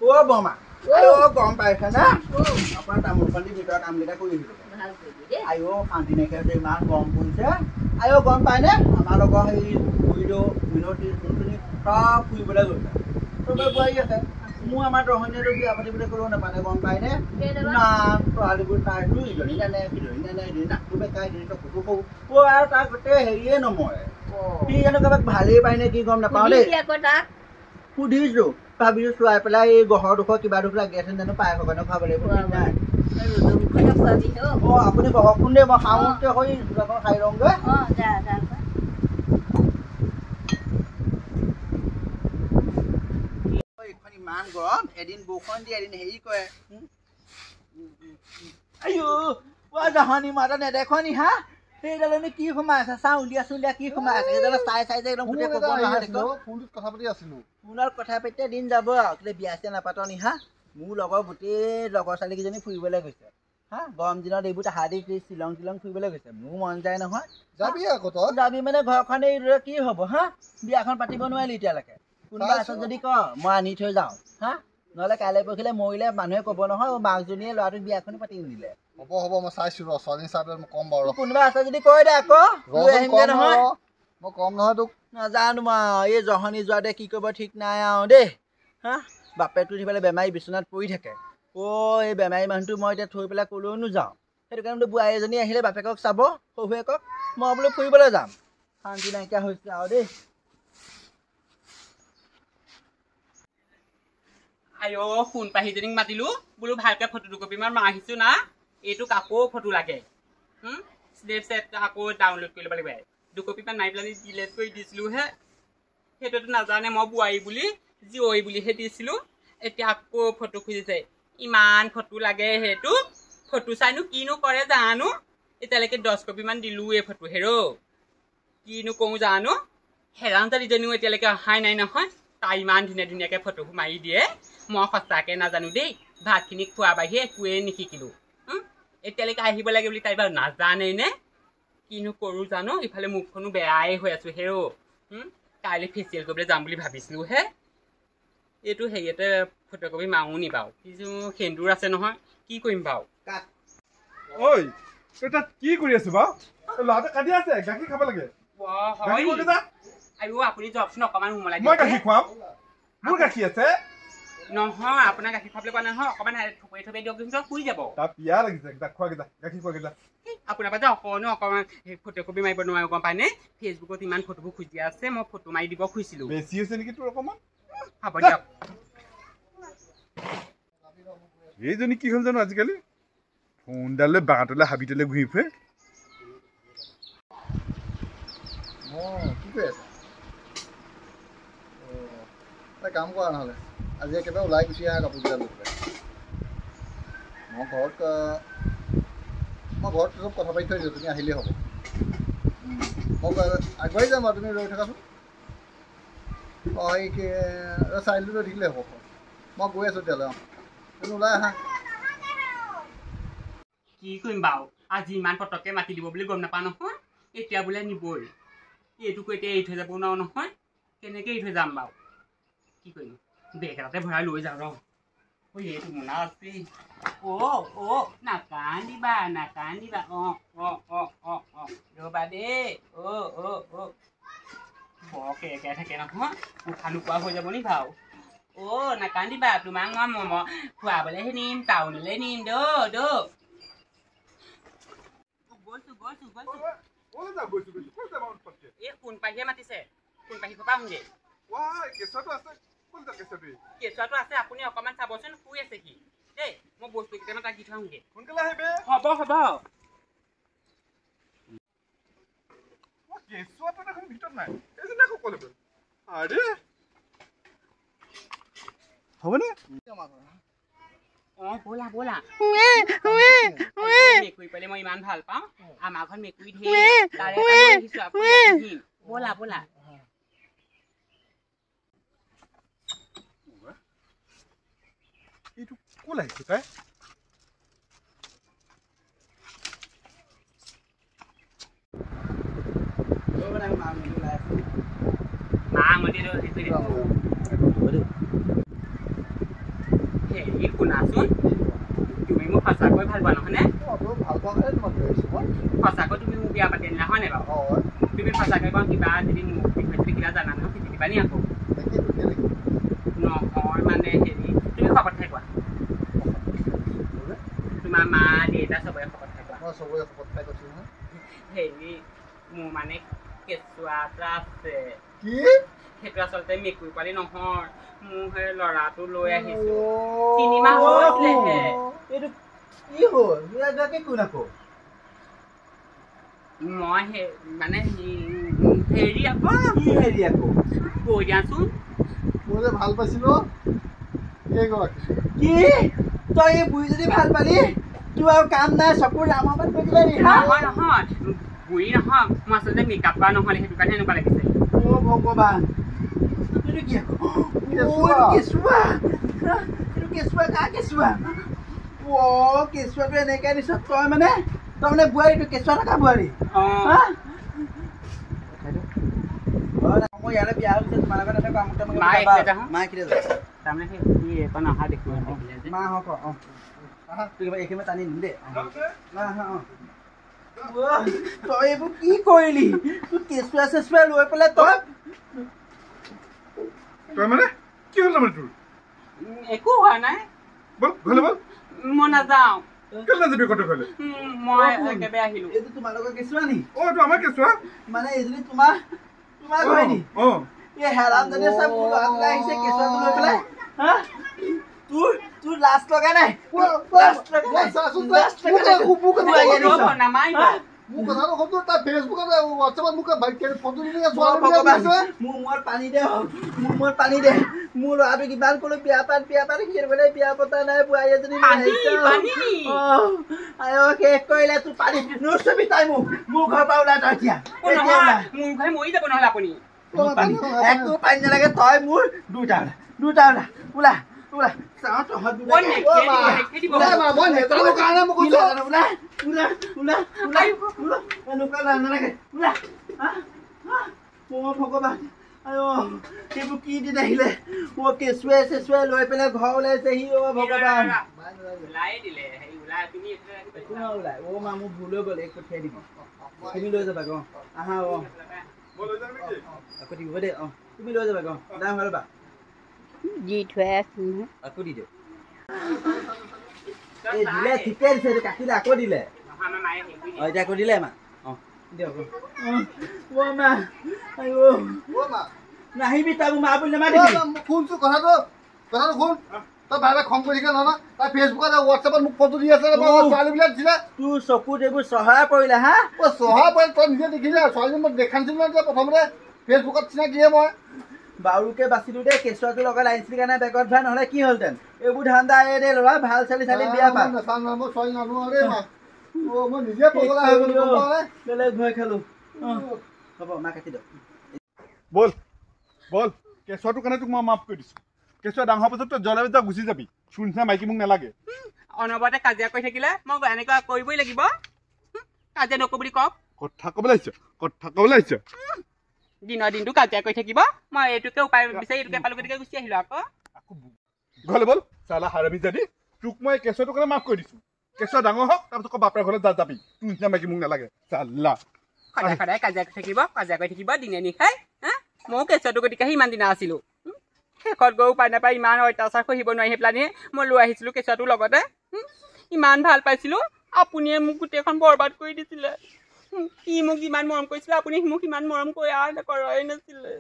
ও বমা ও গম পাইছে না আপোনাৰ তামোলখন দি ভিতৰত কামকেইটা কৰি আহিব আইও শান্তি নাইকিয়া হৈছে ইমান গৰম পৰিছে আইও গম পায়নে আমাৰ লগৰ সেই বুঢ়ীদেউ মিনতি যোনখিনি চব ফুৰিবলৈ গৈছে চবে বোৱাৰী আছে মোৰ আমাৰ ৰহনীয়াটো বিয়া পাতিবলৈ ক'লেও নাপানে গম পায়নে ইমান ছোৱালীবোৰ চাইছো ইজনী নানে সিজনী নানে এদিন নাকটো বেকাই এদিন চকুটো সৰু ও আৰু তাৰ গোটেই হেৰিয়ে নমৰে সি জানো কাৰোবাক ভালেই পায়নে কি গম নাপাওঁ দেই সুধিছো ভাবিছো চোৱাই পেলাই এই গহৰ দুখৰ কিবা দুখ লাগি আছে জানো পায়স কাৰণে খাব লাগিব নাই অ আপুনি বহক কোন দেই মই খাওঁতে হৈ চোলাখন খাই লওঁগৈ এইখন ইমান গৰম এদিন বৰষুণ দিয়ে এদিন হেৰি কৰে আইও ৱা জাহানি মাতা নেদেখ নি হা সেইডালনি কি সোমাই আছে চাওঁ উলিয়া চুলিয়া কি সোমাই আছে সেইডাল চাই চাই যে একদম গোটেই ক'ব নহয় দেখো ফোনত কথা পাতি আছিলো ফোনত কথা পাতিতে দিন যাব আৰু কেলে বিয়া চিয়া নাপাত নি হা মোৰ লগৰ গোটেই লগৰ ছোৱালীকেইজনী ফুৰিবলৈ গৈছে হা গৰম দিনত এইবোৰ হাৰি শ্বিলং শ্বিলং ফুৰিবলৈ গৈছে মোৰ মন যায় নহয় যাবি আকৌ তই যাবি মানে ঘৰখন এই কি হ'ব হা বিয়াখন পাতিব নোৱাৰিলি এতিয়ালৈকে কোনোবা আছে যদি ক মই আনি থৈ যাওঁ হা নহ'লে কাইলৈ পৰহিলৈ মৰিলে মানুহে ক'ব নহয় মাকজনীয়ে ল'ৰাটোক বিয়াখনো পাতি নিদিলে হ'ব হ'ব মই চাইছো ৰ ছোৱালী চাই মই কম বাৰু কোনোবা আছে যদি কৈ দে আকৌ লৈ আহিমগৈ নহয় মই কম নহয় তোক নাজানো মই এই জহনি যোৱাতে কি কৰিব ঠিক নাই আৰু দেই হা বাপেকটো উঠি পেলাই বেমাৰী বিচনাত পৰি থাকে এই বেমাৰী মানুহটো মই এতিয়া থৈ পেলাই ক'লৈও নোযাওঁ সেইটো কাৰণে বোৱাৰী এজনী আহিলে বাপেকক চাব শহুৱেকক মই বোলো ফুৰিবলৈ যাম শান্তি নাইকিয়া হৈছে আৰু দেই আইও ফোন পাহিজনীক মাতিলো বোলো ভালকে ফটো দুকপি মান মাৰিছো না এইটো আকৌ ফটো লাগে স্নেপচেট আকৌ ডাউনলোড কৰি ল'ব লাগিব দুকপি মান মাৰি পেলাই ডিলেট কৰি দিছিলো হে সেইটোতো নাজানে মই বোৱাৰী বুলি জীয়ৰী বুলিহে দিছিলো এতিয়া আকৌ ফটো খুজিছে ইমান ফটো লাগে সেইটো ফটো চাইনো কিনো কৰে জানো এতিয়ালৈকে 10 কপি মান দিলো এই ফটো হেৰো কিনো কওঁ জানো হেৰাংজাৰীজনীও এতিয়ালৈকে অহাই নাই নহয় তাই ইমান ধুনীয়া ধুনীয়াকৈ ফটো মাৰি দিয়ে মই সঁচাকৈ নাজানো দেই ভাতখিনি খোৱা বাহিৰে একোৱে নিশিকিলো এতিয়ালৈকে আহিব লাগে বুলি তাই বাৰু নাজানেই নে কিনো কৰোঁ জানো ইফালে মুখখনো বেয়াই হৈ আছো হেৰো কাইলৈ ফেচিয়েল কৰিবলৈ যাম বুলি ভাবিছিলোঁ হে এইটো হেৰিয়াতে ফটোকপি মাৰো নি বাৰু কিছু সেন্দুৰ আছে নহয় কি কৰিম বাৰু ঐ তই তাত কি কৰি আছো বাৰু ল'ৰাটো কাটি আছে গাখীৰ খাব লাগে আইও আপুনি যাওকচোন অকণমান উমলাই মই গাখীৰ খুৱাম মোৰ গাখীৰ আছে নহয় আপোনাৰ গাখীৰ খাবলৈ কোৱা নহয় অকণমান থপৰি থপৰি দিয়ক শুই যাব তাৰ পিয়া লাগিছে খোৱাগে যা গাখীৰ খোৱাগে যা আপোনাৰ পৰা যে অকণমান ফটোকপি মাৰিব নোৱাৰো গম পায়নে ফেচবুকত ইমান ফটোবোৰ খুজি আছে মই ফটো মাৰি দিব খুজিছিলোঁ বেছি হৈছে নেকি তোৰ অকণমান হ'ব দিয়ক এইজনী কি হ'ল জানো আজিকালি ফোনডাল লৈ বাঁহতলৈ হাবিতলৈ ঘূৰি ফুৰে কি কৰি আছা এটা কাম কৰা নহ'লে আজি একেবাৰে ওলাই গুচি আহা কাপোৰকেইটা লৈ পেলাই মই ঘৰত চব কথা পাতি থৈ দিছোঁ তুমি আহিলেই হ'ব মই আগবাঢ়ি যাম আৰু তুমি ৰৈ থাকাচোন এই চাইল্ডটো লৈ থাকিলে হ'ব মই গৈ আছোঁ তেতিয়াহ'লে তুমি ওলাই আহা কি কৰিম বাৰু আজি ইমান পটককৈ মাতি দিব বুলি গম নাপাওঁ নহয় এতিয়া বোলে নিবই এইটোকো এতিয়া এৰি থৈ যাব নোৱাৰো নহয় কেনেকৈ এৰি থৈ যাম বাৰু কি কৰিম বেগ এটাতে ভৰাই লৈ যাওঁ ৰ এইটো মোনা আছে নাকান্দিবা ৰ'বা দেই বৰ কেৰকেৰাই থাকে নহয় উশাহ নোপোৱা হৈ যাব নি বাৰু নাকান্দিবা তোমাক মই খুৱাবলৈহে নিম টাউনলৈ নিম এই সোণ পাহিয়ে মাতিছে সোণ পাহি পৰা আহোঁগৈ কেঁচুৱাটো আছে আপুনি অকণমান চাবচোন শুই আছে সি দেই মই বস্তু কেইটামান তাক দি থৈ আহোঁগৈ সোনকালে আহিবি হ'ব কেঁচুৱাটো দেখোন ভিতৰত নাই এইজনী আকৌ ক'লে গ'ল আৰে হ'বনে ব'লা মেকুৰী পালে মই ইমান ভাল পাওঁ আমাৰ ঘৰত মেকুৰী ব'লা এইটো ক'ল আহিছে তাই হেৰি শুনাচোন তুমি মোক সঁচাকৈ ভাল পোৱা নহয়নে ভাল পোৱা কাৰণে তোমাক লৈ আহিছোঁ মই সঁচাকৈ তুমি মোক বিয়া পাতি আনিলা হয়নে বাৰু তুমি সঁচাকৈ কওঁ কিবা যদি মোক বিষয়ে কিবা জানা নহয় শিকি দিবা নি আকৌ নহয় মানে হেৰি তুমি শপত খাই কোৱা তোমাৰ মা দেউতা চবৰে শপত খাই কোৱা মই চবৰে শপত খাই কৈছোঁ নহয় হেৰি মোৰ মানে কেঁচুৱা এটা আছে কি সেইটো আচলতে মেকুৰী পোৱালি নহয় মোৰ সেই ল'ৰাটো লৈ আহিছো 3 মাহ হৈছিলেহে এইটো কি হ'ল ইয়াকে কোন আকৌ মই মানে হেৰি আকৌ কি হেৰি আকৌ কৈ দিয়াচোন মই যে ভাল পাইছিলোঁ এইগৰাকী কি তই এই বুঢ়ী যদি ভাল পালি তোৰ আৰু কাম নাই চকুৰ লামাবাদ কৰি দিলে নহয় নহয় বুঢ়ী নহয় মই আচলতে মেকআপ কৰা নহ'লে সেইটো কাৰণে এনেকুৱা লাগিছে অ' ভগৱান এইটো কি আকৌ কেঁচুৱা এইটো কেঁচুৱা কাৰ কেঁচুৱা অ' কেঁচুৱাটো এনেকৈ দিছ তই মানে বোৱাৰীটো কেঁচুৱা থকা বোৱাৰী মই ইয়ালৈ বিয়া হৈছে তোমাৰ লগত এটা কাম মায়ে কেতিয়া যাব তাৰমানে সেই এখন অহা দেখিব মা হওক অঁ এইখিনি টানি দিম দেই তই এইবোৰ কি কৰিলি তোৰ কেঁচুৱা চেঁচুৱা লৈ পেলাই তই মানে কি হ'ল তাৰমানে তোৰ একো হোৱা নাই বল ঘৰলৈ বল মই নাযাওঁ কেলে নাযাবি কত ঘৰলৈ মই একেবাৰে আহিলো এইটো তোমালোকৰ কেঁচুৱা নি এইটো আমাৰ কেঁচুৱা মানে এইজনী তোমাৰ ঘৰ নি এই হেৰামজানে চব মোৰ ল'ৰাটোলৈ আহিছে কেঁচুৱাটো লৈ পেলাই হা তোৰ লাজ লগা নাই মোৰ কথাটো শুনতো তাৰ ফেচবুকত হোৱাটছএপত মোক ফটো দি মোৰ মূৰত পানী দে মোৰ মূৰত পানী দে মোৰ ল'ৰাটো কিমান ক'লো বিয়া পাত খেলিবলৈ বিয়া পতা নাই বোৱাৰী এজনী শেষ কৰিলে তোৰ পানী নুচুবি তাই মোৰ ঘৰৰ পৰা ওলাই তই এতিয়া মোৰ ঘৰে মৰি যাব নহ'লে আপুনি একো পানী নালাগে তই মোৰ দুটা ওলা চাওঁ তহঁত ভগৱান এইবোৰ কি দিন আহিলে কেঁচুৱে চেঁচুৱে লৈ পেলাই ঘৰ ওলাইছেহি ভগৱান মা মোৰ ভুল হৈ গ'ল এক পঠিয়াই দিব তুমি লৈ যাবা গ আহা আকৌ দিব দেই তুমি লৈ যাবা গ দাম ৰ'বা দি থৈ আছো আকৌ দি দিওঁ দিলে ঠিকে দিছে কাটিলে আকৌ দিলে এতিয়া আকৌ দিলে মা দিয়ক নাহিবি তই মা বুলি নামাতিবি শুনছো কথাটো শুন তই ভাই খং কৰি থাকে নহয় তাই ফেচবুকত হোৱাটছএপত মোক ফটো দি আছে ছোৱালীবিলাক দিলে তোৰ চকুত এইবোৰ চহাই পৰিলে হা চহাই পৰিলে তই নিজে দেখিলে ছোৱালীজনী মই দেখাইছিলো নহয় প্ৰথমতে ফেচবুকত চিনাকিয়ে মই বাৰুকে বাচিলো দেই কেঁচুৱাটো লগত আহিছিলি কাৰণে বেগত ভৰাই নহ'লে কি হ'লহেঁতেন এইবোৰ ধান্দা দে ল'ৰা ভাল চালি বিয়া পা মই ছোৱালী নানো দেই মা মই নিজে পগলা হৈ গ'লো বেলেগ ভয় খালো হ'ব মা কাটি দিয়ক বল কেঁচুৱাটোৰ কাৰণে তোক মই মাফ কৰি দিছোঁ কেঁচুৱা ডাঙৰ পাছত তই জ্বলাই যা গুচি যাবি তোৰ নিচিনা মাইকী মোক নালাগে অনবৰতে কাজিয়া কৰি থাকিলে মই এনেকুৱা কৰিবই লাগিব কাজিয়া নকৰোঁ বুলি কওক কথা ক'বলৈ আহিছ দিনৰ দিনটো কাজিয়া কৰি থাকিব মই এইটোকে উপায় বিচাৰি এইটোকে পালোঁ গতিকে গুচি আহিলোঁ আকৌ ঘৰলৈ বল চালা হাৰামি জানি তোক মই কেঁচুৱাটোৰ কাৰণে মাফ কৰি দিছোঁ কেঁচুৱা ডাঙৰ হওক তাৰপিছত বাপেৰ ঘৰলৈ যাবি তোৰ নিচিনা মাইকী মোক নালাগে চালা সদায় কাজিয়া কৰি থাকিব দিনে নিশাই হা ময়ো কেঁচুৱাটো গতিকে ইমান দিনা আছিলোঁ শেষত গৈ উপায় নাপায় ইমান অত্যাচাৰ সহিব নোৱাৰি সেই পেলানি মই লৈ আহিছিলোঁ কেঁচুৱাটোৰ লগতে ইমান ভাল পাইছিলোঁ আপুনিয়ে মোক গোটেইখন বৰবাদ কৰি দিছিলে সি মোক যিমান মৰম কৰিছিলে আপুনি মোক ইমান মৰম কৰা কৰাই নাছিলে